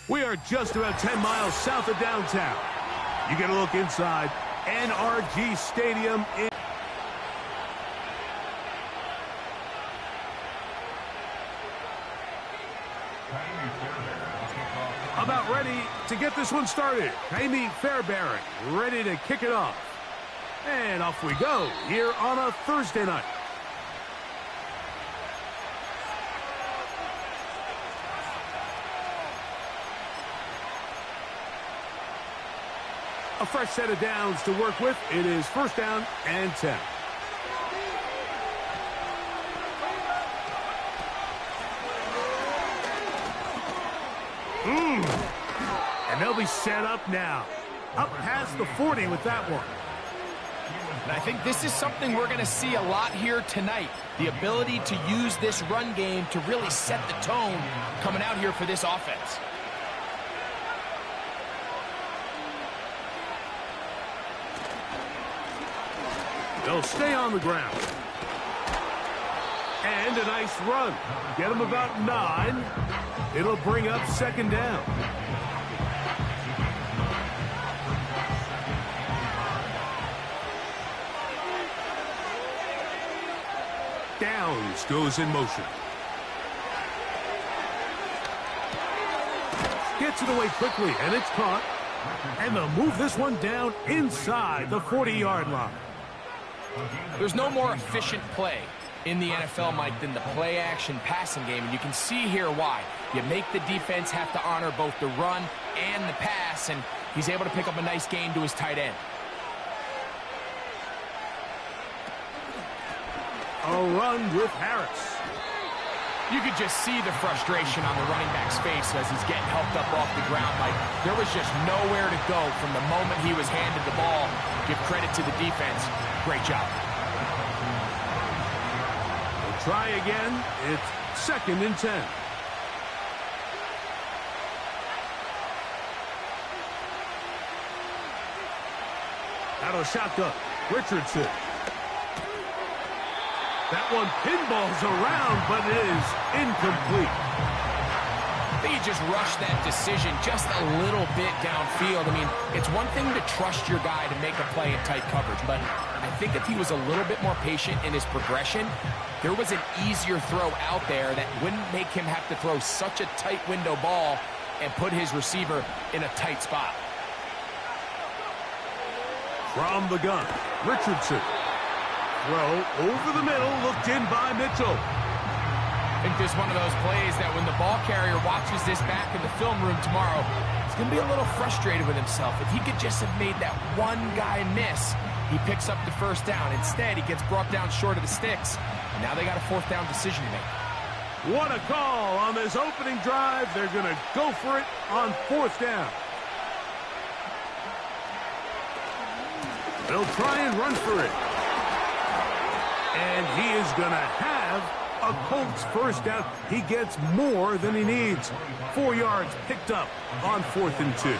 We are just about 10 miles south of downtown. You get a look inside NRG Stadium. About ready to get this one started. Jamie Fairbairn ready to kick it off. And off we go here on a Thursday night. A fresh set of downs to work with. It is first down and 10. And they'll be set up now. Up past the 40 with that one. And I think this is something we're going to see a lot here tonight. The ability to use this run game to really set the tone coming out here for this offense. They'll stay on the ground. And a nice run. Get them about 9. It'll bring up second down. Downs goes in motion. Gets it away quickly, and it's caught. And they'll move this one down inside the 40-yard line. There's no more efficient play in the NFL, Mike, than the play-action passing game, and you can see here why. You make the defense have to honor both the run and the pass, and he's able to pick up a nice gain to his tight end. A run with Harris. You could just see the frustration on the running back's face as he's getting helped up off the ground. Like, there was just nowhere to go from the moment he was handed the ball. Give credit to the defense. Great job. We'll try again. It's second and 10. Out of the shotgun, Richardson. That one pinballs around, but it is incomplete. I think he just rushed that decision just a little bit downfield. I mean, it's one thing to trust your guy to make a play in tight coverage, but I think if he was a little bit more patient in his progression, there was an easier throw out there that wouldn't make him have to throw such a tight window ball and put his receiver in a tight spot. From the gun, Richardson. Throw over the middle, looked in by Mitchell. I think this is one of those plays that when the ball carrier watches this back in the film room tomorrow, he's going to be a little frustrated with himself. If he could just have made that one guy miss, he picks up the first down. Instead, he gets brought down short of the sticks, and now they got a fourth down decision to make. What a call on this opening drive. They're going to go for it on fourth down. They'll try and run for it. And he is going to have a Colts first down. He gets more than he needs. 4 yards picked up on 4th and 2.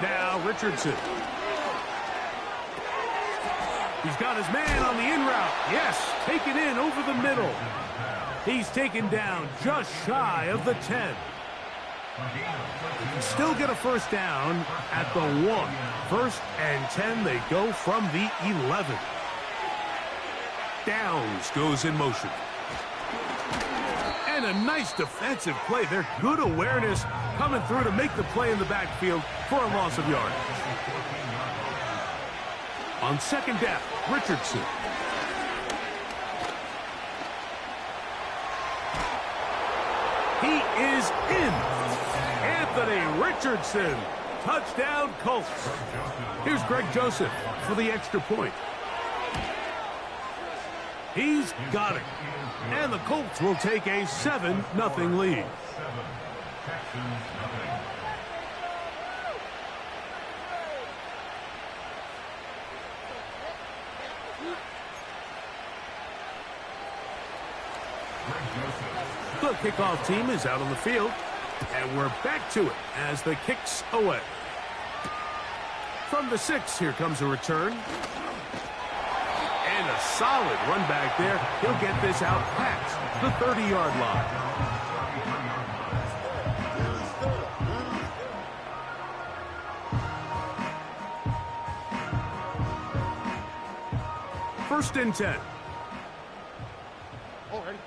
Now Richardson. He's got his man on the in route. Yes, taken in over the middle. He's taken down just shy of the 10. Still get a first down at the 1. 1st and 10, they go from the 11. Downs goes in motion. And a nice defensive play. They're good awareness coming through to make the play in the backfield for a loss of yardage. On second down, Richardson. He is in. Anthony Richardson. Touchdown, Colts. Here's Greg Joseph for the extra point. He's got it. And the Colts will take a 7-0 lead. The kickoff team is out on the field, and we're back to it as the kick's away. From the 6, here comes a return. And a solid run back there. He'll get this out past the 30-yard line. First and 10. Already.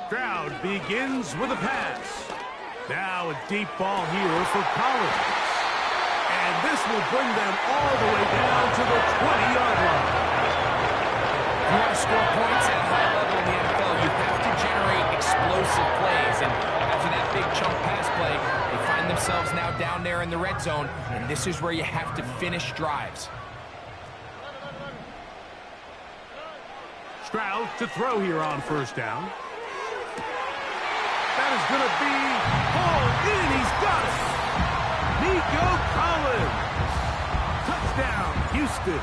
Stroud begins with a pass. Now a deep ball here for Collins. And this will bring them all the way down to the 20-yard line. You want to score points at a high level in the NFL, you have to generate explosive plays. And after that big chunk pass play, they find themselves now down there in the red zone. And this is where you have to finish drives. Stroud to throw here on first down. That is going to be hauled in. He's got it. Nico Collins. Touchdown, Houston.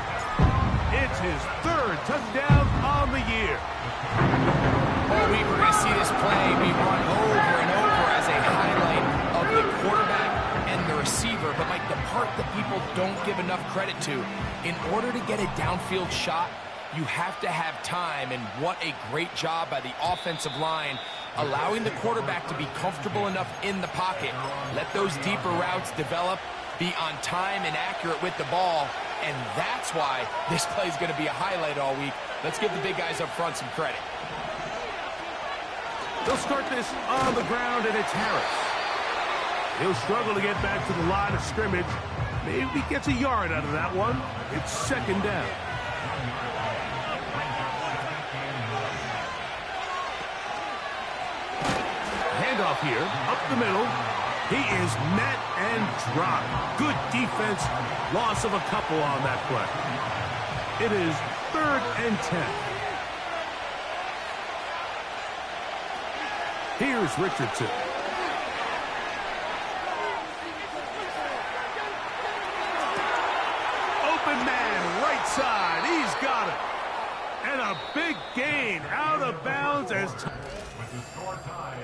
It's his 3rd touchdown on the year. All week we're going to see this play be run over and over as a highlight of the quarterback and the receiver. But like the part that people don't give enough credit to, in order to get a downfield shot, you have to have time, and what a great job by the offensive line allowing the quarterback to be comfortable enough in the pocket. Let those deeper routes develop, be on time and accurate with the ball, and that's why this play is going to be a highlight all week. Let's give the big guys up front some credit. They'll start this on the ground, and it's Harris. He'll struggle to get back to the line of scrimmage. Maybe he gets a yard out of that one. It's 2nd down. Handoff here, up the middle. He is met and dropped. Good defense. Loss of a couple on that play. It is 3rd and 10. Here's Richardson. Open man, right side. He's got it. And a big gain out of bounds as with the score tied.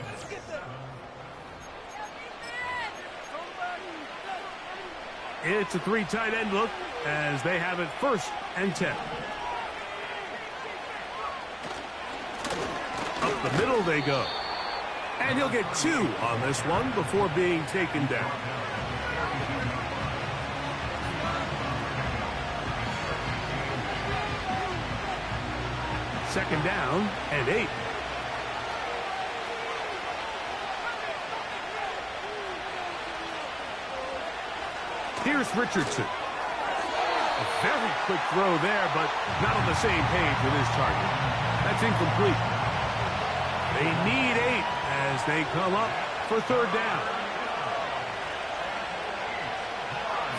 It's a 3 tight end look as they have it 1st and 10. Up the middle they go. And he'll get 2 on this one before being taken down. Second down and 8. Here's Richardson. A very quick throw there, but not on the same page with his target. That's incomplete. They need 8 as they come up for 3rd down.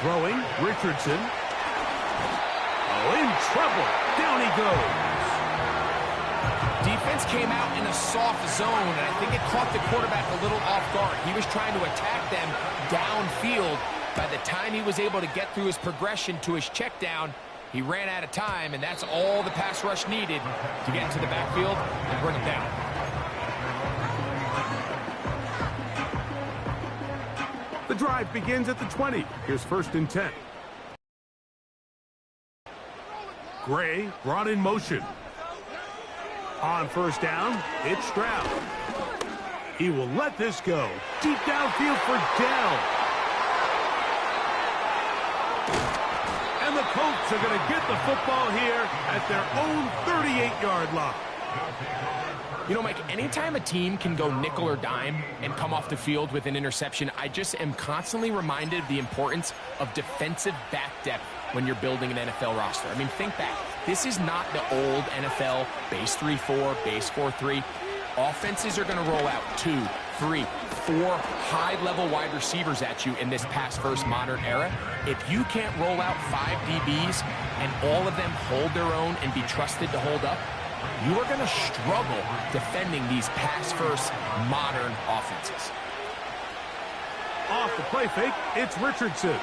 Throwing, Richardson. Oh, in trouble. Down he goes. Defense came out in a soft zone, and I think it caught the quarterback a little off guard. He was trying to attack them downfield. By the time he was able to get through his progression to his check down, he ran out of time, and that's all the pass rush needed to get into the backfield and bring it down. The drive begins at the 20. Here's 1st and 10. Gray brought in motion. On first down, it's Stroud. He will let this go. Deep downfield for Dell. And the Colts are going to get the football here at their own 38-yard line. You know, Mike, anytime a team can go nickel or dime and come off the field with an interception, I just am constantly reminded of the importance of defensive back depth when you're building an NFL roster. I mean, think back. This is not the old NFL base 3-4, base 4-3. Offenses are going to roll out 2, 3, 4 high-level wide receivers at you in this pass-first modern era. If you can't roll out 5 DBs and all of them hold their own and be trusted to hold up, you are going to struggle defending these pass-first modern offenses. Off the play fake, it's Richardson.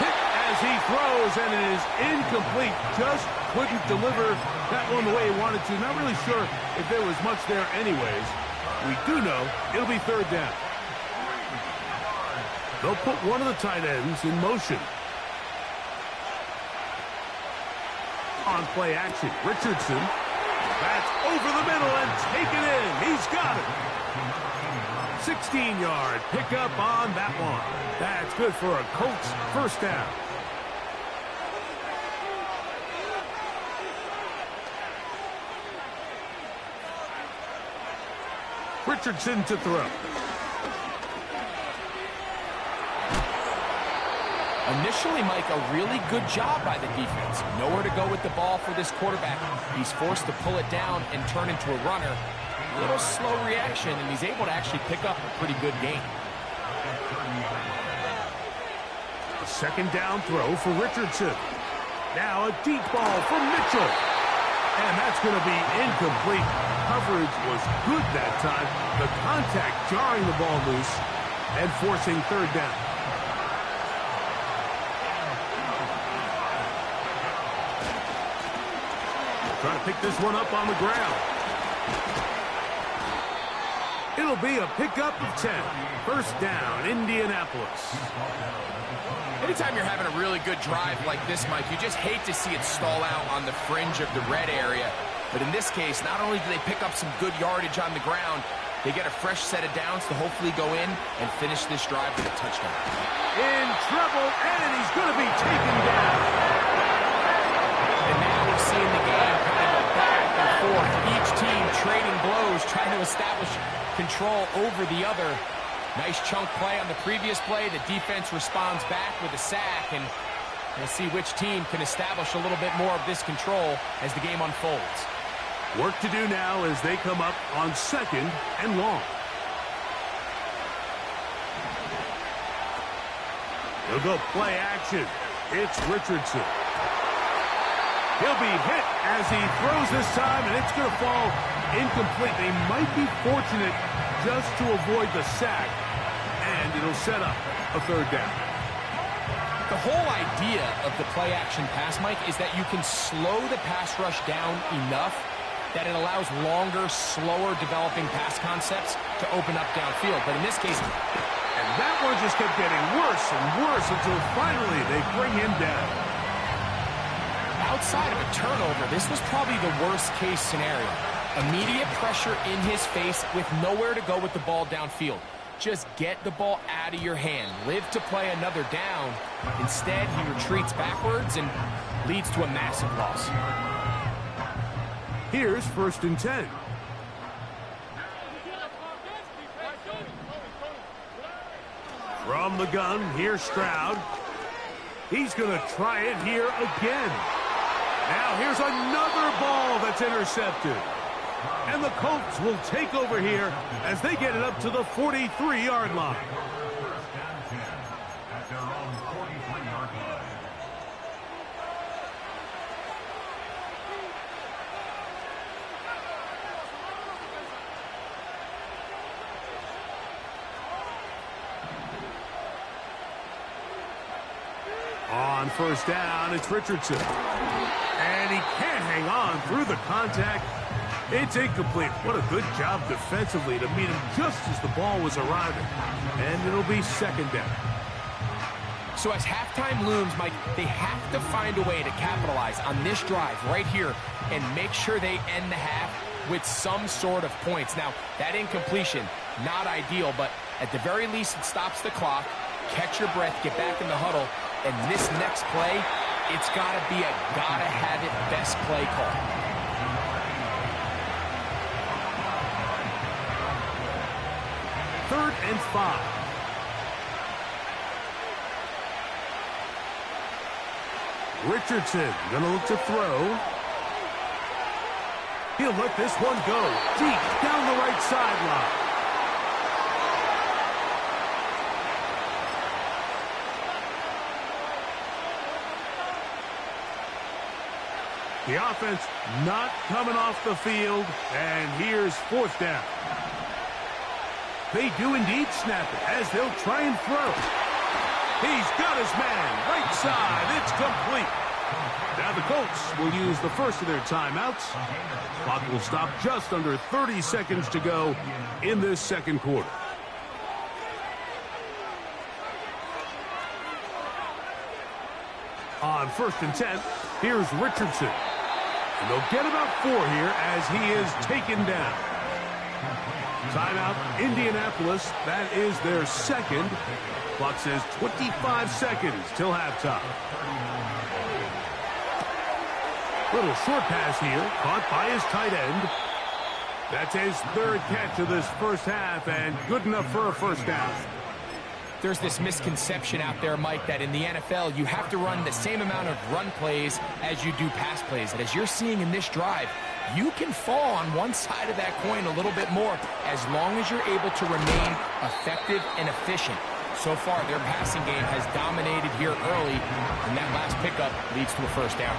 Hit as he throws, and it is incomplete. Just couldn't deliver that one the way he wanted to. Not really sure if there was much there anyways. We do know it'll be third down. They'll put one of the tight ends in motion. On play action, Richardson. That's over the middle and taken in. He's got it. 16-yard pickup on that one. That's good for a Colts first down. Richardson to throw. Initially, Mike, a really good job by the defense. Nowhere to go with the ball for this quarterback. He's forced to pull it down and turn into a runner. A little slow reaction, and he's able to actually pick up a pretty good gain. A second down throw for Richardson. Now a deep ball for Mitchell. And that's going to be incomplete. Coverage was good that time. The contact jarring the ball loose and forcing third down. Trying to pick this one up on the ground. It'll be a pickup of 10. First down, Indianapolis. Anytime you're having a really good drive like this, Mike, you just hate to see it stall out on the fringe of the red area. But in this case, not only do they pick up some good yardage on the ground, they get a fresh set of downs to hopefully go in and finish this drive with a touchdown. In trouble, and he's going to be taken down. And now we're seeing the game kind of go back and forth. Each team trading blows, trying to establish control over the other. Nice chunk play on the previous play. The defense responds back with a sack, and we'll see which team can establish a little bit more of this control as the game unfolds. Work to do now as they come up on second and long. They'll go play action. It's Richardson. He'll be hit as he throws this time, and it's going to fall incomplete. They might be fortunate just to avoid the sack, and it'll set up a third down. The whole idea of the play-action pass, Mike, is that you can slow the pass rush down enough that it allows longer, slower developing pass concepts to open up downfield. But in this case, and that one just kept getting worse and worse until finally they bring him down. Outside of a turnover, this was probably the worst-case scenario. Immediate pressure in his face with nowhere to go with the ball downfield. Just get the ball out of your hand. Live to play another down. Instead, he retreats backwards and leads to a massive loss. Here's first and 10. From the gun, here's Stroud. He's going to try it here again. Now here's another ball that's intercepted. And the Colts will take over here as they get it up to the 43-yard line. On first down, it's Richardson. And he can't hang on through the contact. It's incomplete. What a good job defensively to meet him just as the ball was arriving. And it'll be second down. So as halftime looms, Mike, they have to find a way to capitalize on this drive right here and make sure they end the half with some sort of points. Now, that incompletion, not ideal, but at the very least, it stops the clock. Catch your breath, get back in the huddle, and this next play, it's got to be a gotta-have-it best play call. Third and 5. Richardson going to look to throw. He'll let this one go deep down the right sideline. The offense not coming off the field, and here's fourth down. They do indeed snap it as they'll try and throw. He's got his man. Right side. It's complete. Now the Colts will use the first of their timeouts. Clock will stop just under 30 seconds to go in this second quarter. On 1st and 10, here's Richardson. And they'll get about 4 here as he is taken down. Timeout, Indianapolis. That is their second. Clock says 25 seconds till halftime. Little short pass here, caught by his tight end. That's his 3rd catch of this first half, and good enough for a first down. There's this misconception out there, Mike, that in the NFL, you have to run the same amount of run plays as you do pass plays. And as you're seeing in this drive, you can fall on one side of that coin a little bit more as long as you're able to remain effective and efficient. So far, their passing game has dominated here early, and that last pickup leads to a first down.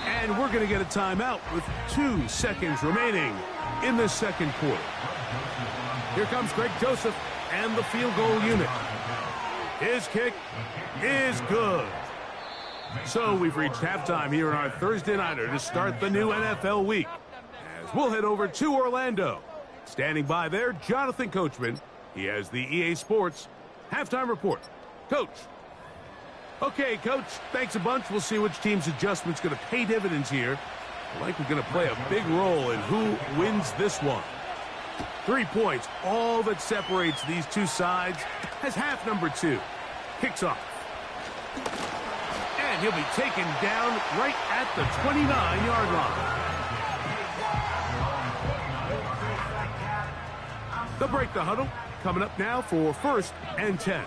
And we're going to get a timeout with 2 seconds remaining in this second quarter. Here comes Greg Joseph and the field goal unit. His kick is good. So we've reached halftime here in our Thursday Nighter to start the new NFL week. As we'll head over to Orlando. Standing by there, Jonathan Coachman. He has the EA Sports halftime report. Coach. Okay, Coach, thanks a bunch. We'll see which team's adjustment's going to pay dividends here. I like we're going to play a big role in who wins this one. 3 points, all that separates these two sides, as half number 2 kicks off. And he'll be taken down right at the 29-yard line. They'll break the huddle. Coming up now for 1st and 10.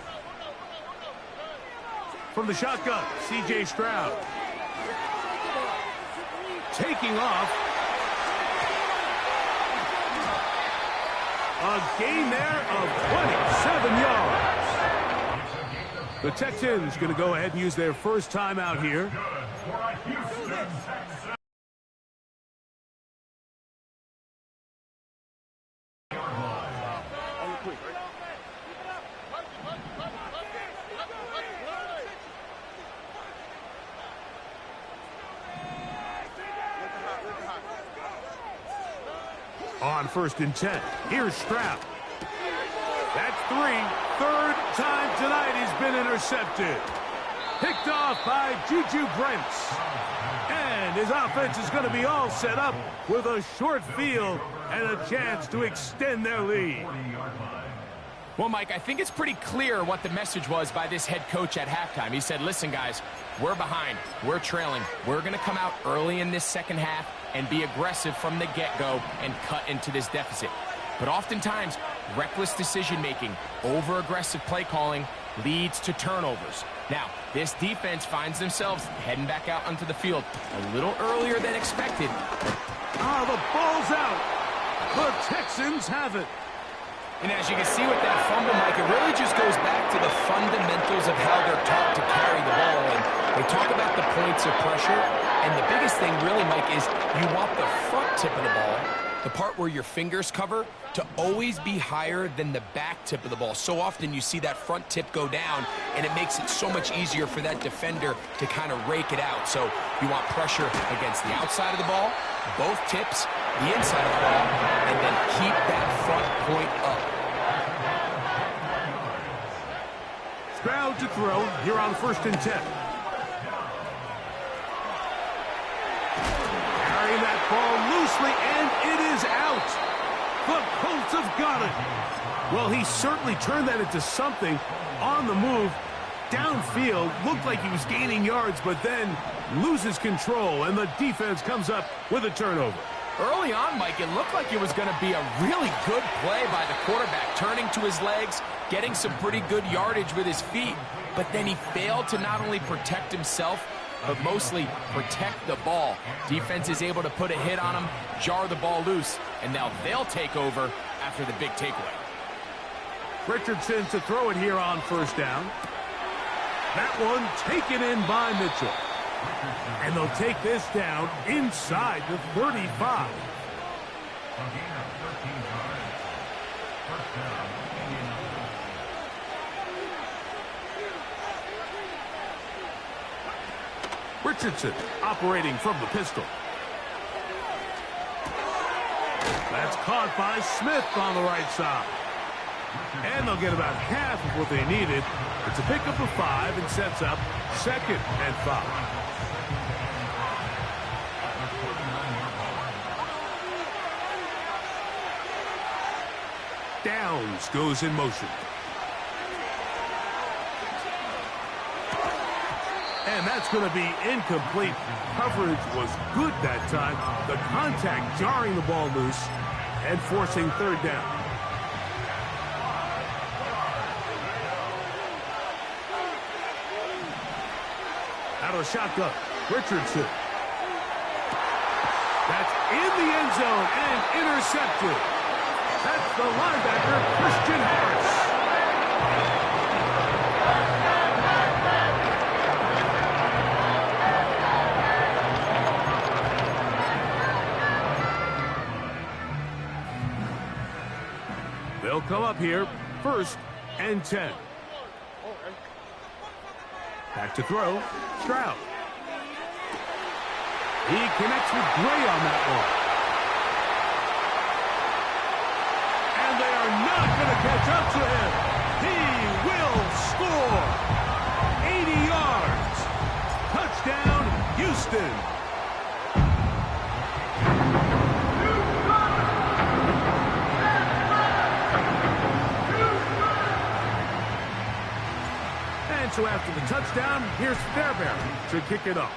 From the shotgun, C.J. Stroud. Taking off. A gain there of 27 yards. The Texans going to go ahead and use their first timeout here. On 1st and 10, here's Stroud. That's 3. 3rd time tonight he's been intercepted. Picked off by Juju Brents. And his offense is going to be all set up with a short field and a chance to extend their lead. Well, Mike, I think it's pretty clear what the message was by this head coach at halftime. He said, listen, guys, we're behind. We're trailing. We're going to come out early in this second half and be aggressive from the get-go and cut into this deficit. But oftentimes, reckless decision-making, over-aggressive play calling leads to turnovers. Now, this defense finds themselves heading back out onto the field a little earlier than expected. The ball's out. The Texans have it. And as you can see with that fumble, Mike, it really just goes back to the fundamentals of how they're taught to carry the ball. And they talk about the points of pressure. And the biggest thing really, Mike, is you want the front tip of the ball, the part where your fingers cover, to always be higher than the back tip of the ball. So often you see that front tip go down, and it makes it so much easier for that defender to kind of rake it out. So you want pressure against the outside of the ball, both tips, the inside of the ball, and then keep that front point up. Stroud to throw here on 1st and 10. Carrying that ball loosely, and it is out. The Colts have got it. Well, he certainly turned that into something on the move. Downfield, looked like he was gaining yards, but then loses control, and the defense comes up with a turnover. Early on, Mike, it looked like it was going to be a really good play by the quarterback, turning to his legs, getting some pretty good yardage with his feet, but then he failed to not only protect himself, but mostly protect the ball. Defense is able to put a hit on him, jar the ball loose, and now they'll take over after the big takeaway. Richardson to throw it here on 1st down. That one taken in by Mitchell. And they'll take this down inside the 35. Richardson operating from the pistol. That's caught by Smith on the right side. And they'll get about half of what they needed. It's a pickup of 5 and sets up 2nd and 5. Downs goes in motion. And that's going to be incomplete. Coverage was good that time. The contact jarring the ball loose and forcing 3rd down. Out of the shotgun, Richardson. That's in the end zone and intercepted. That's the linebacker, Christian Harris. They'll come up here, 1st and 10. Back to throw, Stroud. He connects with Gray on that one. And they are not going to catch up to him. He will score. 80 yards. Touchdown, Houston. So after the touchdown, here's Fairbairn to kick it off.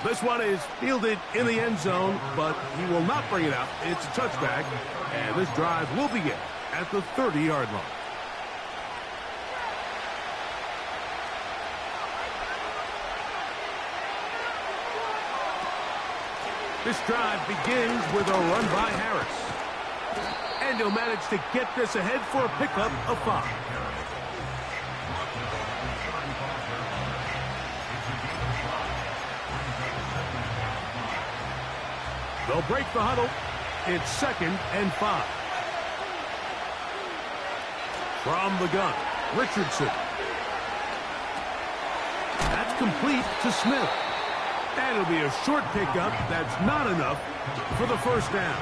This one is fielded in the end zone, but he will not bring it out. It's a touchback, and this drive will begin at the 30-yard line. This drive begins with a run by Harris. And he'll manage to get this ahead for a pickup of 5. They'll break the huddle. It's 2nd and 5. From the gun, Richardson. That's complete to Smith. And it'll be a short pickup. That's not enough for the 1st down.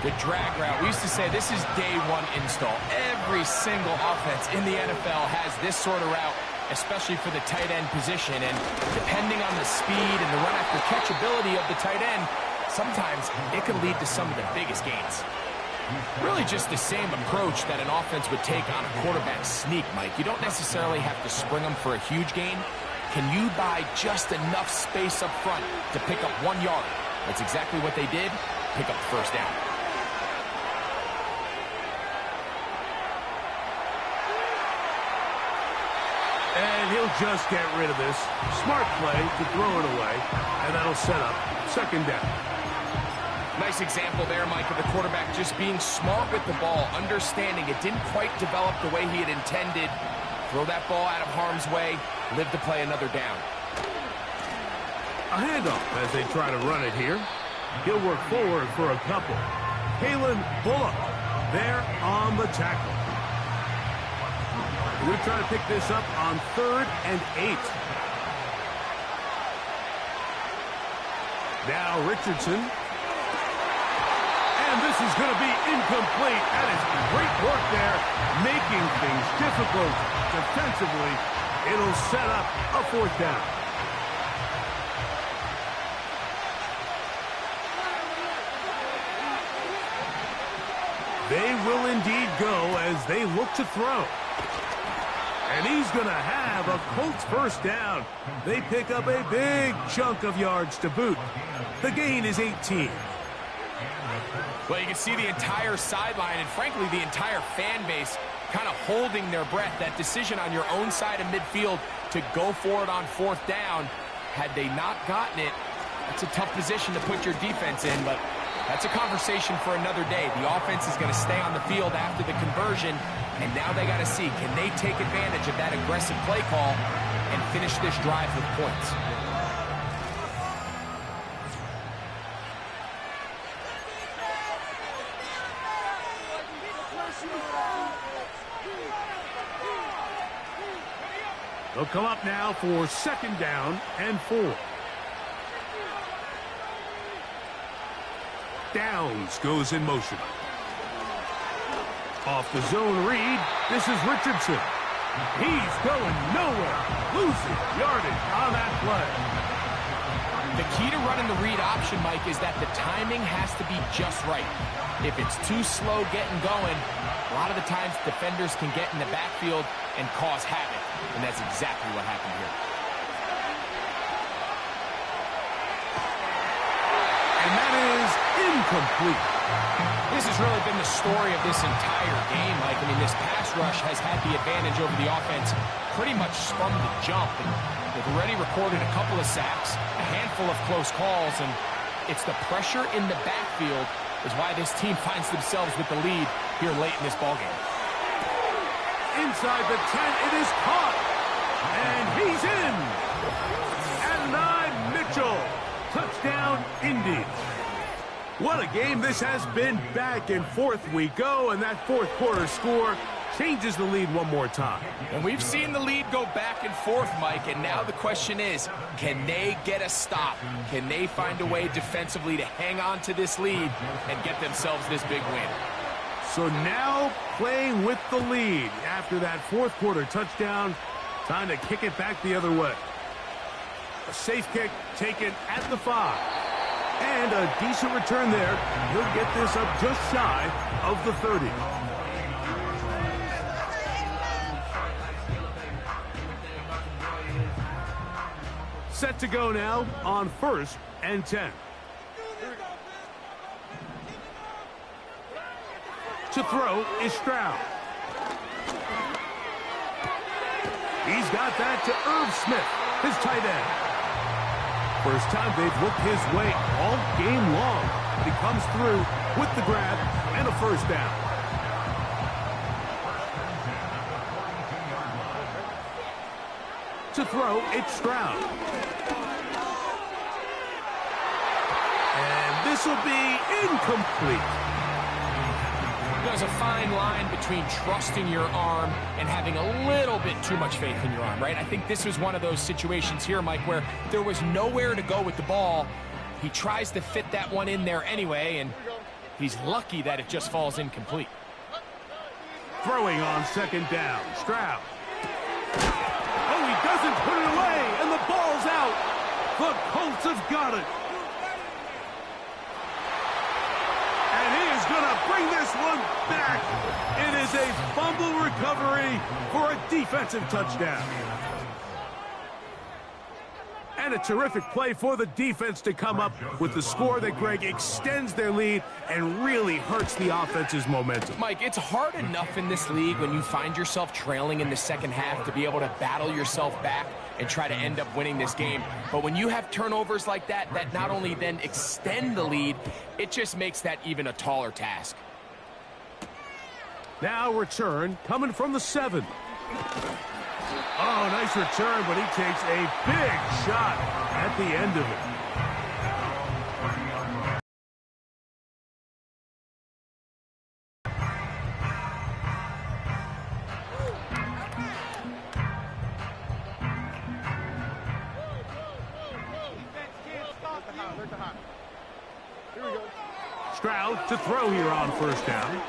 The drag route, we used to say this is day 1 install. Every single offense in the NFL has this sort of route, especially for the tight end position. And depending on the speed and the run after catch ability of the tight end, sometimes it can lead to some of the biggest gains. Really just the same approach that an offense would take on a quarterback sneak, Mike. You don't necessarily have to spring them for a huge gain. Can you buy just enough space up front to pick up 1 yard? That's exactly what they did. Pick up the 1st down. And he'll just get rid of this. Smart play to throw it away, and that'll set up 2nd down. Nice example there, Mike, of the quarterback just being smart with the ball, understanding it didn't quite develop the way he had intended. Throw that ball out of harm's way, live to play another down. A handoff as they try to run it here. He'll work forward for a couple. Kalen Bullock there on the tackle. We're trying to pick this up on 3rd and 8. Now Richardson. And this is going to be incomplete. That is great work there, making things difficult defensively. It'll set up a 4th down. They will indeed go as they look to throw. And he's going to have a Colts 1st down. They pick up a big chunk of yards to boot. The gain is 18. Well, you can see the entire sideline and, frankly, the entire fan base kind of holding their breath. That decision on your own side of midfield to go for it on 4th down, had they not gotten it, it's a tough position to put your defense in, but that's a conversation for another day. The offense is going to stay on the field after the conversion, and now they got to see, can they take advantage of that aggressive play call and finish this drive with points? They'll come up now for 2nd down and 4. Downs goes in motion. Off the zone read, this is Richardson. He's going nowhere. Losing yardage on that play. The key to running the read option, Mike, is that the timing has to be just right. If it's too slow getting going, a lot of the times defenders can get in the backfield and cause havoc, and that's exactly what happened here. And that is incomplete. This has really been the story of this entire game, Mike. I mean, this pass rush has had the advantage over the offense pretty much from the jump. And they've already recorded a couple of sacks, a handful of close calls, and it's the pressure in the backfield is why this team finds themselves with the lead here late in this ballgame. Inside the 10, it is caught. And he's in. Adonai Mitchell. Touchdown, Indy. What a game this has been. Back and forth we go, and that 4th quarter score changes the lead one more time. And we've seen the lead go back and forth, Mike, and now the question is, can they get a stop? Can they find a way defensively to hang on to this lead and get themselves this big win? So now playing with the lead after that 4th quarter touchdown, time to kick it back the other way. A safe kick taken at the 5. And a decent return there. He'll get this up just shy of the 30. Set to go now on 1st and 10. To throw is Stroud. He's got that to Irv Smith, his tight end. First time they've looked his way all game long. He comes through with the grab and a 1st down. To throw, it's Stroud. And this will be incomplete. There's a fine line between trusting your arm and having a little bit too much faith in your arm, right? I think this was one of those situations here, Mike, where there was nowhere to go with the ball. He tries to fit that one in there anyway, and he's lucky that it just falls incomplete. Throwing on 2nd down, Stroud. Oh, he doesn't put it away, and the ball's out. The Colts have got it. Going to bring this one back. It is a fumble recovery for a defensive touchdown. And a terrific play for the defense to come up with the score that, Greg, extends their lead and really hurts the offense's momentum. Mike, it's hard enough in this league when you find yourself trailing in the 2nd half to be able to battle yourself back and try to end up winning this game. But when you have turnovers like that, that not only then extend the lead, it just makes that even a taller task. Now return coming from the 7. Oh, nice return, but he takes a big shot at the end of it. Stroud to throw here on 1st down.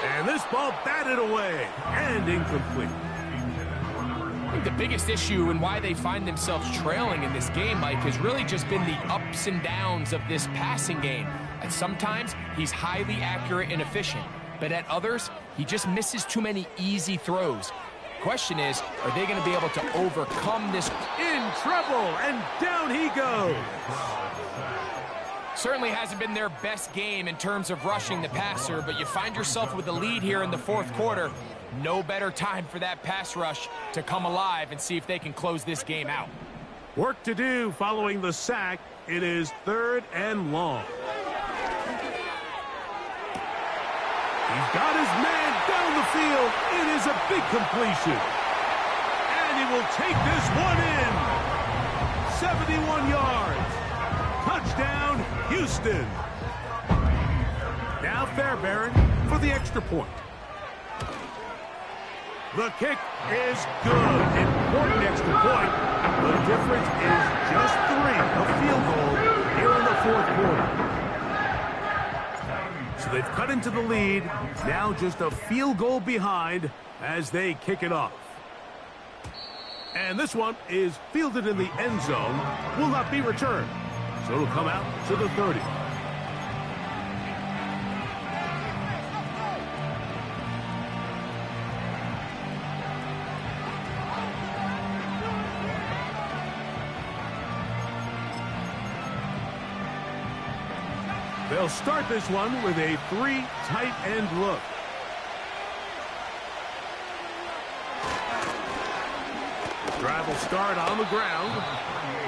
And this ball batted away and incomplete. I think the biggest issue and why they find themselves trailing in this game, Mike, has really just been the ups and downs of this passing game. And sometimes he's highly accurate and efficient, but at others, he just misses too many easy throws. Question is, are they going to be able to overcome this? In trouble, and down he goes. Certainly hasn't been their best game in terms of rushing the passer, but you find yourself with the lead here in the 4th quarter. No better time for that pass rush to come alive and see if they can close this game out. Work to do following the sack. It is 3rd and long. He's got his man down the field. It is a big completion. And he will take this one in. 71 yards. Touchdown, Houston. Now Fairbairn for the extra point. The kick is good. Important extra point. The difference is just 3, a field goal here in the fourth quarter. So they've cut into the lead. Now just a field goal behind as they kick it off. And this one is fielded in the end zone. Will not be returned. So it'll come out to the 30. They'll start this one with a 3 tight end look. The drive will start on the ground,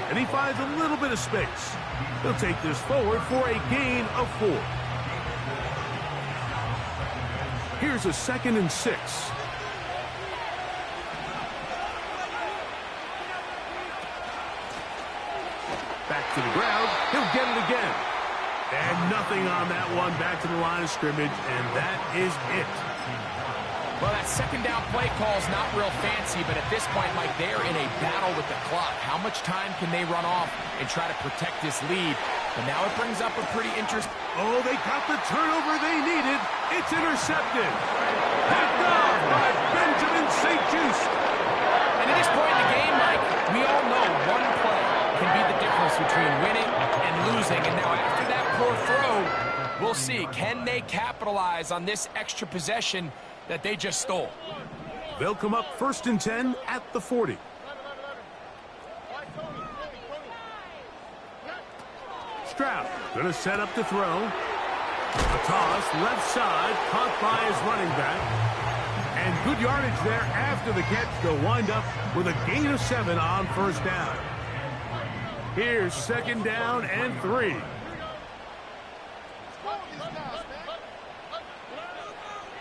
and he finds a little bit of space. He'll take this forward for a gain of 4. Here's a 2nd and 6. Back to the ground. He'll get it again. And nothing on that one. Back to the line of scrimmage, and that is it. Well, that second down play call is not real fancy, but at this point, Mike, they're in a battle with the clock. How much time can they run off and try to protect this lead? But now it brings up a pretty interesting... Oh, they got the turnover they needed. It's intercepted. Picked off by Benjamin St. Just. And at this point in the game, Mike, we all know one play can be the difference between winning and losing. And now after that poor throw, we'll see. Can they capitalize on this extra possession that they just stole? They'll come up 1st and 10 at the 40. Stroud gonna set up to throw. A toss left side, caught by his running back. And good yardage there after the catch. They'll wind up with a gain of 7 on 1st down. Here's 2nd down and 3.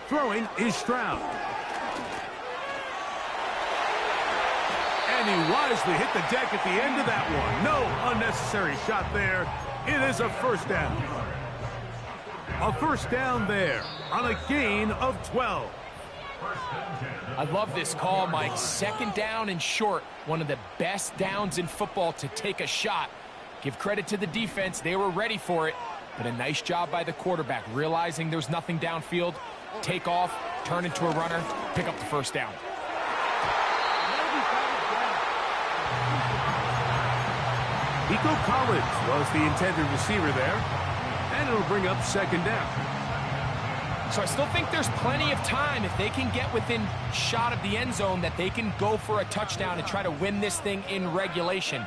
Throwing is Stroud. And he wisely hit the deck at the end of that one. No unnecessary shot there. It is a 1st down. A 1st down there on a gain of 12. I love this call, Mike. 2nd down and short. One of the best downs in football to take a shot. Give credit to the defense. They were ready for it. But a nice job by the quarterback, realizing there's nothing downfield. Take off, turn into a runner, pick up the 1st down. Nico Collins was the intended receiver there. And it'll bring up 2nd down. So I still think there's plenty of time if they can get within shot of the end zone that they can go for a touchdown and try to win this thing in regulation.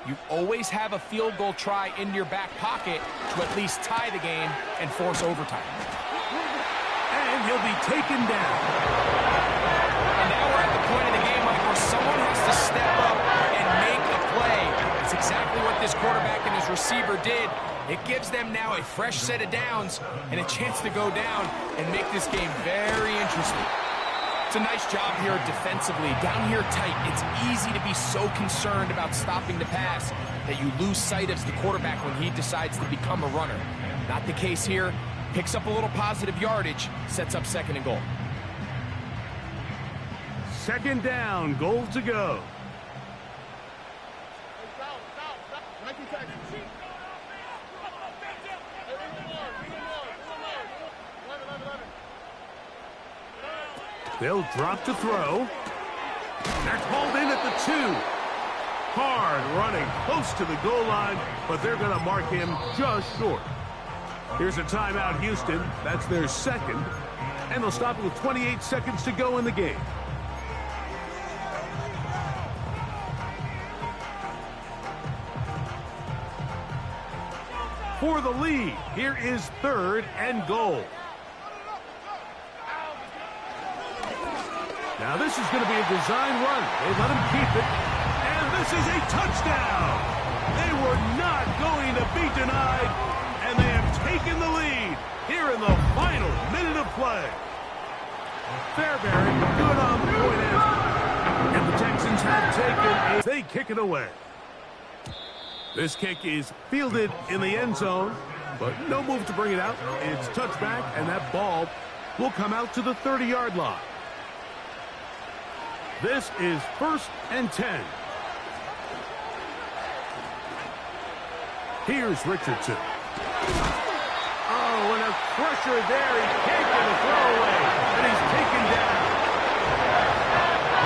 You always have a field goal try in your back pocket to at least tie the game and force overtime. And he'll be taken down. And now we're at the point of the game, Mike, where someone has to step up and make a play. That's exactly what this quarterback and his receiver did. It gives them now a fresh set of downs and a chance to go down and make this game very interesting. It's a nice job here defensively. Down here tight, it's easy to be so concerned about stopping the pass that you lose sight of the quarterback when he decides to become a runner. Not the case here. Picks up a little positive yardage, sets up 2nd and goal. 2nd down, goal to go. They'll drop to throw. They're called in at the 2. Hard running close to the goal line, but they're going to mark him just short. Here's a timeout, Houston. That's their 2nd. And they'll stop it with 28 seconds to go in the game. For the lead, here is 3rd and goal. Now this is going to be a design run. They let him keep it. And this is a touchdown. They were not going to be denied. And they have taken the lead here in the final minute of play. Fairbury good on the point after. And the Texans have taken they kick it away. This kick is fielded in the end zone, but no move to bring it out. It's touchback, and that ball will come out to the 30-yard line. This is 1st and 10. Here's Richardson. Oh, and a pressure there. He can't get a throwaway, and he's taken down.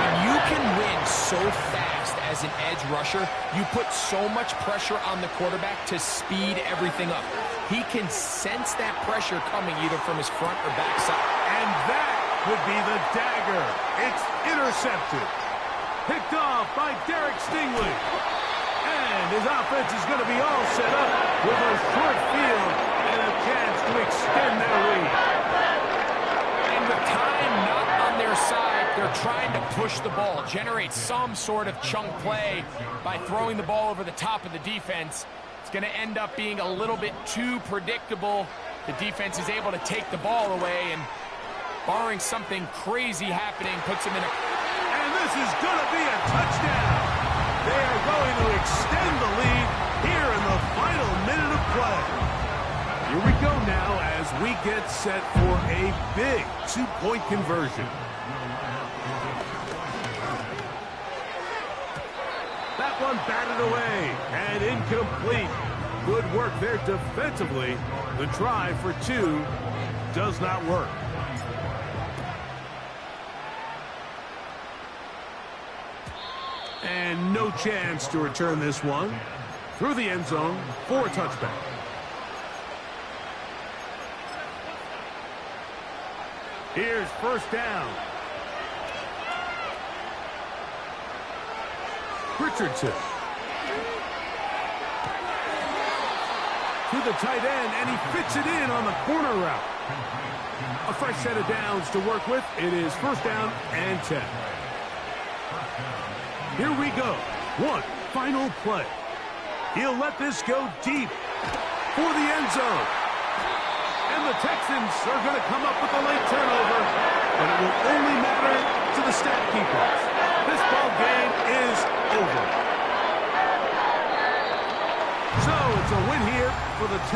When you can win so fast as an edge rusher, you put so much pressure on the quarterback to speed everything up. He can sense that pressure coming either from his front or back side. And that would be the dagger. It's intercepted. Picked off by Derek Stingley. And his offense is going to be all set up with a short field and a chance to extend their lead. And with time not on their side, they're trying to push the ball, generate some sort of chunk play by throwing the ball over the top of the defense. It's going to end up being a little bit too predictable. The defense is able to take the ball away, and barring something crazy happening, puts them in a... And this is going to be a touchdown. They are going to extend the lead here in the final minute of play. Here we go now as we get set for a big two-point conversion. That one batted away and incomplete. Good work there defensively. The try for two does not work. And no chance to return this one. Through the end zone for a touchback. Here's 1st down. Richardson. To the tight end, and he fits it in on the corner route. A fresh set of downs to work with. It is 1st down and 10. Here we go. One final play. He'll let this go deep for the end zone. And the Texans are going to come up with a late turnover, but it will only matter to the stat keepers. This ball game is over. So it's a win here for the Texans.